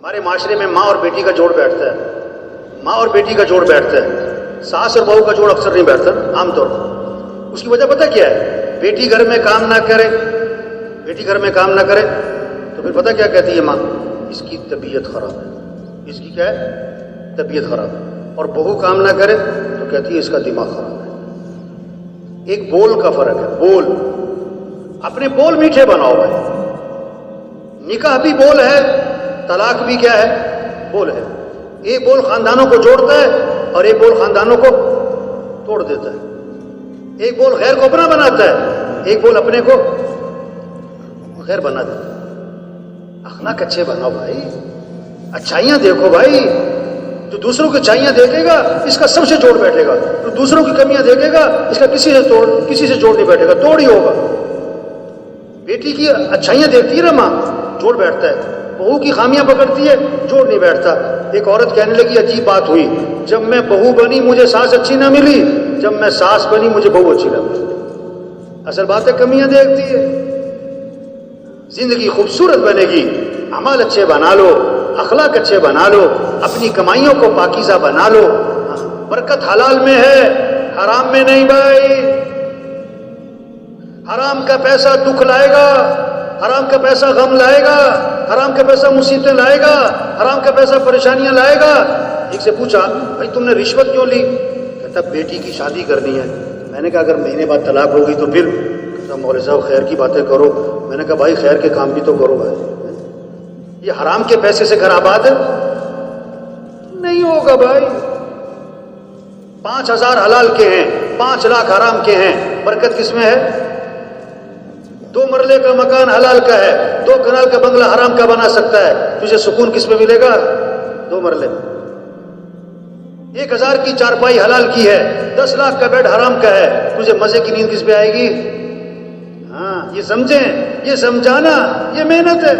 ہمارے معاشرے میں ماں اور بیٹی کا جوڑ بیٹھتا ہے، ماں اور بیٹی کا جوڑ بیٹھتا ہے، ساس اور بہو کا جوڑ اکثر نہیں بیٹھتا عام طور پر۔ اس کی وجہ پتہ کیا ہے؟ بیٹی گھر میں کام نہ کرے، بیٹی گھر میں کام نہ کرے تو پھر پتہ کیا کہتی ہے ماں؟ اس کی طبیعت خراب ہے، اس کی کیا ہے؟ طبیعت خراب ہے۔ اور بہو کام نہ کرے تو کہتی ہے اس کا دماغ خراب ہے۔ ایک بول کا فرق ہے، بول۔ اپنے بول میٹھے بناؤ بھائی۔ نکاح بھی بول ہے، طلاق بھی کیا ہے؟ بول ہے۔ ایک بول خاندانوں کو جوڑتا ہے اور ایک بول خاندانوں کو توڑ دیتا ہے۔ ایک بول غیر کو اپنا بناتا ہے، ایک بول اپنے کو غیر بنا دیتا ہے۔ اخلاق اچھے بناؤ بھائی، اچھائیاں دیکھو بھائی۔ جو دوسروں کی اچھائیاں دیکھے گا اس کا سب سے جوڑ بیٹھے گا، جو دوسروں کی کمیاں دیکھے گا اس کا کسی سے جوڑ نہیں بیٹھے گا، توڑ ہی ہوگا۔ بیٹی کی اچھائیاں دیکھتی ہے نا ماں، جوڑ بیٹھتا ہے۔ بہو کی خامیاں پکڑتی ہے، جوڑ نہیں بیٹھتا۔ ایک عورت کہنے لگی عجیب بات ہوئی، جب میں بہو بنی مجھے ساس اچھی نہ ملی، جب میں ساس بنی مجھے بہو اچھی نہ ملی۔ اصل بات ہے کمیاں دیکھتی ہے۔ زندگی خوبصورت بنے گی، اعمال اچھے بنا لو، اخلاق اچھے بنا لو، اپنی کمائیوں کو پاکیزہ بنا لو۔ برکت حلال میں ہے، حرام میں نہیں بھائی۔ حرام کا پیسہ دکھ لائے گا، حرام کا پیسہ غم لائے گا، حرام کا پیسہ مصیبتیں لائے گا، حرام کا پیسہ پریشانیاں لائے گا۔ ایک سے پوچھا بھائی تم نے رشوت کیوں لی؟ کہتا بیٹی کی شادی کرنی ہے۔ میں نے کہا اگر مہینے بعد طلاق ہوگی تو پھر؟ کہتا مولوی صاحب خیر کی باتیں کرو۔ میں نے کہا بھائی خیر کے کام بھی تو کرو بھائی۔ یہ حرام کے پیسے سے گھر آباد ہے؟ نہیں ہوگا بھائی۔ 5,000 حلال کے ہیں، 5 لاکھ حرام کے ہیں، برکت کس میں ہے؟ 2 مرلے کا مکان حلال کا ہے، 2 کنال کا بنگلہ حرام کا بنا سکتا ہے، تجھے سکون کس میں ملے گا؟ 2 مرلے۔ 1,000 کی چارپائی حلال کی ہے، 10 لاکھ کا بیڈ حرام کا ہے، تجھے مزے کی نیند کس پہ آئے گی؟ ہاں یہ سمجھیں، یہ سمجھانا، یہ محنت ہے۔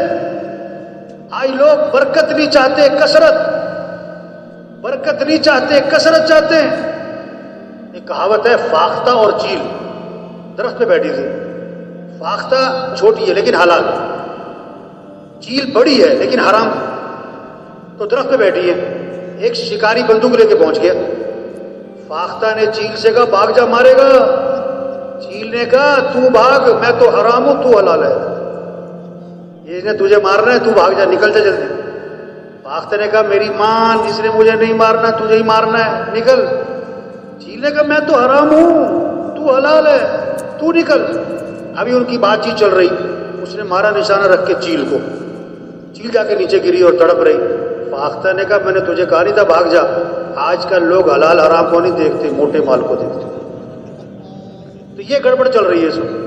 آج لوگ برکت نہیں چاہتے، کثرت، برکت نہیں چاہتے، کثرت چاہتے ہیں۔ ایک کہاوت ہے فاختہ اور چیل درخت پہ بیٹھی تھی۔ فاختہ چھوٹی ہے لیکن حلال، چیل بڑی ہے لیکن حرام، تو درخت پہ بیٹھی ہے۔ ایک شکاری بندوق لے کے پہنچ گیا۔ فاختہ نے چیل سے کہا بھاگ جا، مارے گا؟ چیل نے کہا تو بھاگ، میں تو حرام ہوں، تو حلال ہے، اس نے تجھے مارنا ہے، تو بھاگ جا، نکل جا جلدی۔ فاختہ نے کہا میری مان، اس نے مجھے نہیں مارنا، تجھے ہی مارنا ہے، نکل۔ چیل نے کہا میں تو حرام ہوں، تو حلال ہے، تو نکل۔ ابھی ان کی بات چیت چل رہی، اس نے مارا نشانہ رکھ کے چیل کو، چیل جا کے نیچے گری اور تڑپ رہی۔ فاختہ نے کہا میں نے تجھے کہا نہیں تھا بھاگ جا۔ آج کل لوگ حلال حرام کو نہیں دیکھتے، موٹے مال کو دیکھتے۔ تو یہ گڑبڑ چل رہی ہے اس وقت۔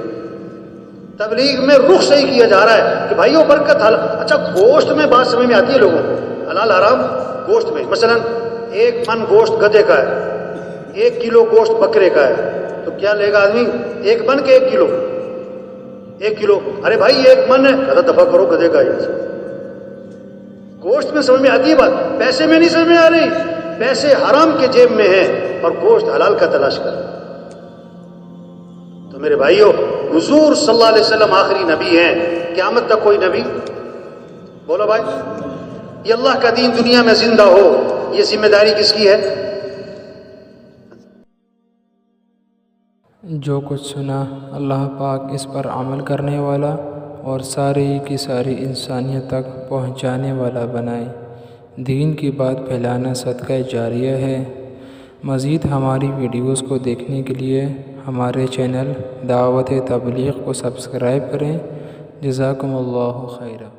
تبلیغ میں رخ صحیح کیا جا رہا ہے کہ بھائیو برکت حلال۔ اچھا گوشت میں بات سمجھ میں آتی ہے لوگوں کو، حلال حرام گوشت میں۔ مثلا 1 من گوشت گدھے کا ہے، 1 کلو گوشت بکرے کا ہے، تو کیا لے گا آدمی؟ 1 من کے 1 کلو؟ 1 کلو۔ ارے بھائی 1 من ہے، کہتا دفع کرو گدھے کا ہے۔ گوشت میں سمجھ میں آتی ہے بات، پیسے میں نہیں سمجھ میں آ رہی۔ پیسے حرام کے جیب میں ہیں اور گوشت حلال کا تلاش کر۔ تو میرے بھائیو، حضور صلی اللہ علیہ وسلم آخری نبی ہیں، قیامت تک کوئی نبی، بولو بھائی، یہ اللہ کا دین دنیا میں زندہ ہو، یہ ذمہ داری کس کی ہے؟ جو کچھ سنا اللہ پاک اس پر عمل کرنے والا اور ساری کی ساری انسانیت تک پہنچانے والا بنائے۔ دین کی بات پھیلانا صدقہ جاریہ ہے۔ مزید ہماری ویڈیوز کو دیکھنے کے لیے ہمارے چینل دعوت تبلیغ کو سبسکرائب کریں۔ جزاکم اللہ خیرہ۔